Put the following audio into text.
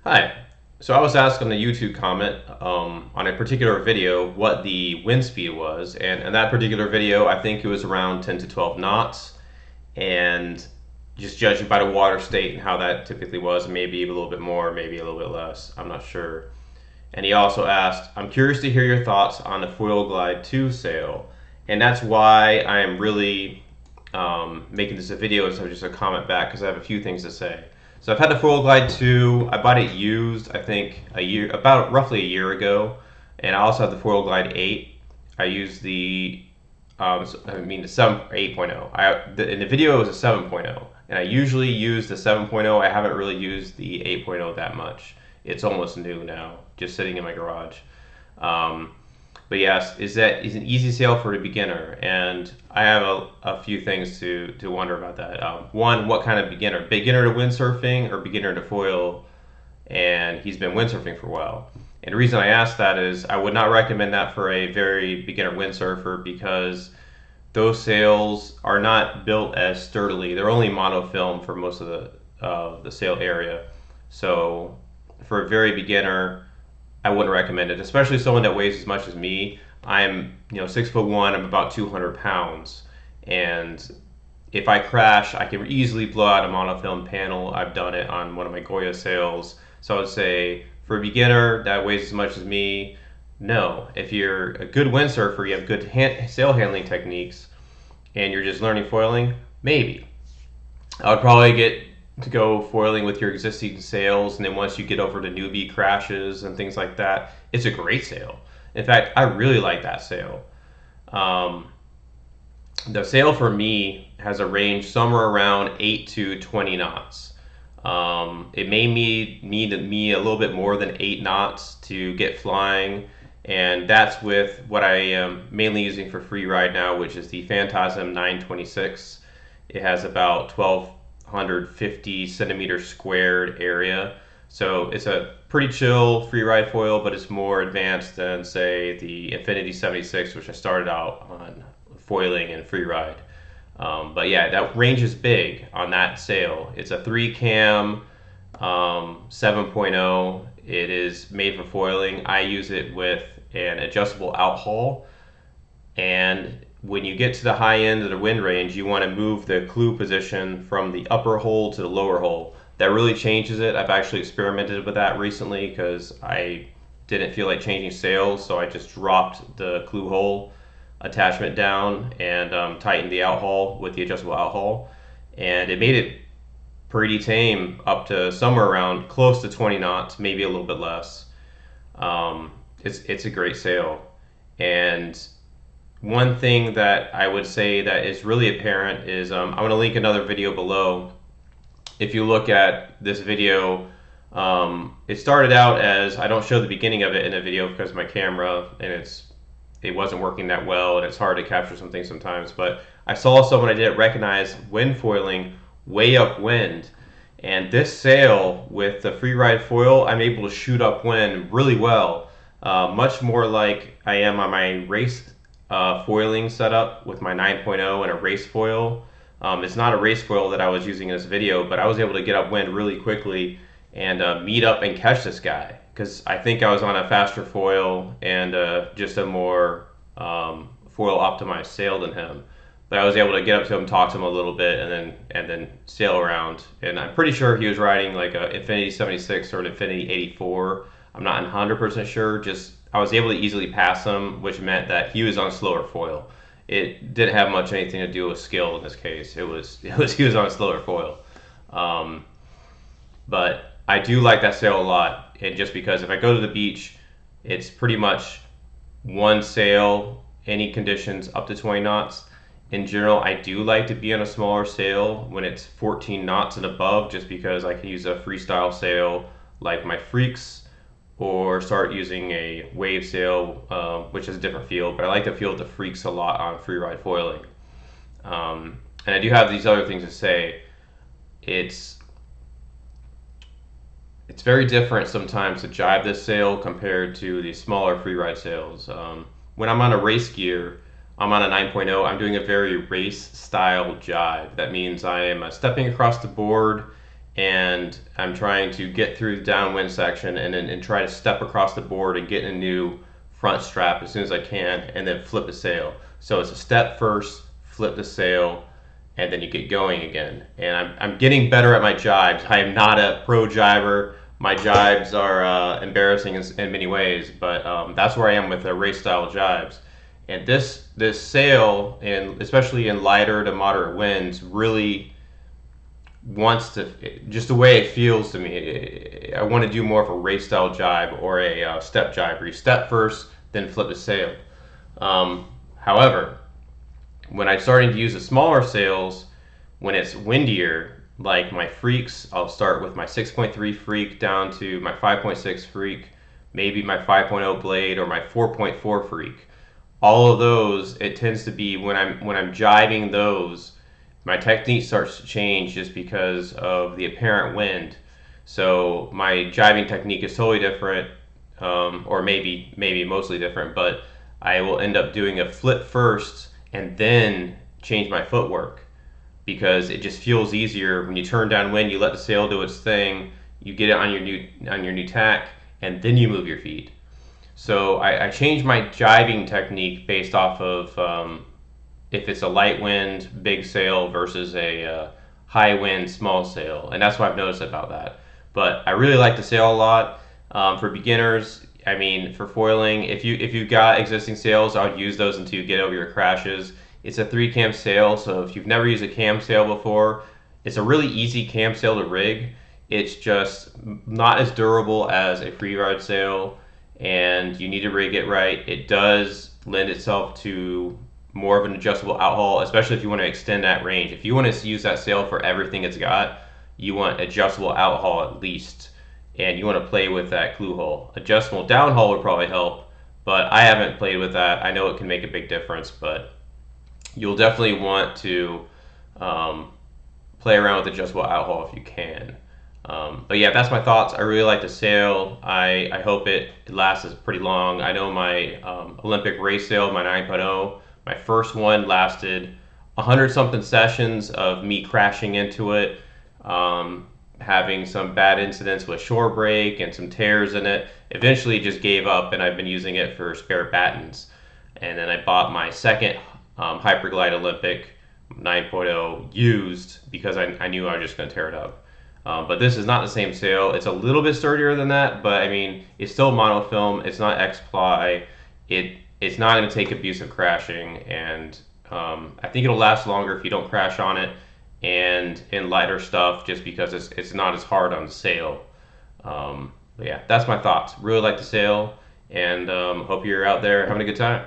Hi. So I was asked on the YouTube comment on a particular video what the wind speed was, and in that particular video, I think it was around 10 to 12 knots. And just judging by the water state and how that typically was, maybe a little bit more, maybe a little bit less. I'm not sure. And he also asked, I'm curious to hear your thoughts on the Foil Glide 2 sale. And that's why I am really making this a video instead of just a comment back because I have a few things to say. So I've had the Foil Glide 2. I bought it used, I think, about roughly a year ago. And I also have the Foil Glide 8. I used the 7 8.0. In the video it was a 7.0, and I usually use the 7.0. I haven't really used the 8.0 that much. It's almost new now, just sitting in my garage. Um, but yes, is an easy sale for a beginner? And I have a few things to wonder about that. One, what kind of beginner? Beginner to windsurfing or beginner to foil? And he's been windsurfing for a while. And the reason I ask that is I would not recommend that for a very beginner windsurfer because those sails are not built as sturdily. They're only monofilm for most of the sail area. So for a very beginner, I wouldn't recommend it, especially someone that weighs as much as me. I'm 6'1". I'm about 200 pounds, and if I crash, I can easily blow out a monofilm panel. I've done it on one of my Goya sails. So I would say for a beginner that weighs as much as me, no. If you're a good windsurfer, you have good sail handling techniques, and you're just learning foiling, maybe. I would probably get to go foiling with your existing sails, and then once you get over to newbie crashes and things like that, it's a great sail. In fact, I really like that sail. Um, the sail for me has a range somewhere around 8 to 20 knots. It may need me a little bit more than 8 knots to get flying, and that's with what I am mainly using for free ride now, which is the Phantasm 926. It has about 1,250 centimeters squared area, so it's a pretty chill free ride foil, but it's more advanced than, say, the Infinity 76, which I started out on foiling and free ride. But yeah, that range is big on that sail. It's a 3 cam 7.0. It is made for foiling. I use it with an adjustable out haul. And when you get to the high end of the wind range, you want to move the clew position from the upper hole to the lower hole. That really changes it. I've actually experimented with that recently because I didn't feel like changing sails, so I just dropped the clew hole attachment down and tightened the out haul with the adjustable out haul, and it made it pretty tame up to somewhere around close to 20 knots, maybe a little bit less. It's a great sail, and one thing that I would say that is really apparent is I'm going to link another video below. If you look at this video, it started out as I don't show the beginning of it in the video because of my camera and it wasn't working that well and it's hard to capture some things sometimes. But I saw someone I didn't recognize wind foiling way upwind. And this sail with the free ride foil, I'm able to shoot upwind really well. Much more like I am on my race foiling setup with my 9.0 and a race foil. It's not a race foil that I was using in this video, but I was able to get upwind really quickly and meet up and catch this guy because I think I was on a faster foil and just a more foil optimized sail than him. But I was able to get up to him, talk to him a little bit, and then sail around. And I'm pretty sure he was riding like a Infinity 76 or an Infinity 84. I'm not 100% sure. Just I was able to easily pass him, which meant that he was on slower foil. It didn't have much anything to do with skill in this case. He was on a slower foil. Um, but I do like that sail a lot, and just because if I go to the beach, it's pretty much one sail, any conditions up to 20 knots. In general, I do like to be on a smaller sail when it's 14 knots and above, just because I can use a freestyle sail like my Freaks, or start using a wave sail, which is a different feel. But I like to feel the Freaks a lot on free ride foiling. And I do have these other things to say. It's it's very different sometimes to jibe this sail compared to the smaller free ride sails. When I'm on a race gear, I'm on a 9.0, I'm doing a very race style jibe. That means I am stepping across the board and I'm trying to get through the downwind section and try to step across the board and get a new front strap as soon as I can, and then flip the sail. So it's a step first, flip the sail, and then you get going again. And I'm getting better at my jibes. I am not a pro jiber. My jibes are embarrassing in many ways, but that's where I am with the race style jibes. And this sail, and especially in lighter to moderate winds, really wants to, just the way it feels to me. I want to do more of a race style jibe or a step jibe where you step first, then flip the sail. However, when I'm starting to use the smaller sails, when it's windier, like my freaks, I'll start with my 6.3 freak down to my 5.6 freak, maybe my 5.0 blade or my 4.4 freak. All of those, it tends to be when I'm jibing those, my technique starts to change just because of the apparent wind. So my jibing technique is totally different, or maybe mostly different. But I will end up doing a flip first and then change my footwork because it just feels easier when you turn downwind. You let the sail do its thing. You get it on your new tack, and then you move your feet. So I changed my jibing technique based off of if it's a light wind, big sail versus a high wind, small sail. And that's what I've noticed about that. But I really like the sail a lot. For beginners, I mean, for foiling, if you've got existing sails, I would use those until you get over your crashes. It's a 3-cam sail, so if you've never used a cam sail before, it's a really easy cam sail to rig. It's just not as durable as a free ride sail, and you need to rig it right. It does lend itself to more of an adjustable outhaul, especially if you want to extend that range. If you want to use that sail for everything it's got, you want adjustable outhaul at least, and you want to play with that clue hole. Adjustable downhaul would probably help, but I haven't played with that. I know it can make a big difference, but you'll definitely want to play around with adjustable outhaul if you can. But yeah, that's my thoughts. I really like the sail. I hope it lasts pretty long. I know my Olympic race sail, my 9.0, my first one lasted 100 something sessions of me crashing into it, having some bad incidents with shore break and some tears in it. Eventually just gave up, and I've been using it for spare battens. And then I bought my second Hyperglide Olympic 9.0 used because I knew I was just going to tear it up. But this is not the same sail. It's a little bit sturdier than that, but I mean, it's still monofilm. It's not X-ply. It's not going to take abusive crashing, and I think it'll last longer if you don't crash on it, and in lighter stuff just because it's not as hard on the sail. But yeah, that's my thoughts. Really like the sail, and hope you're out there having a good time.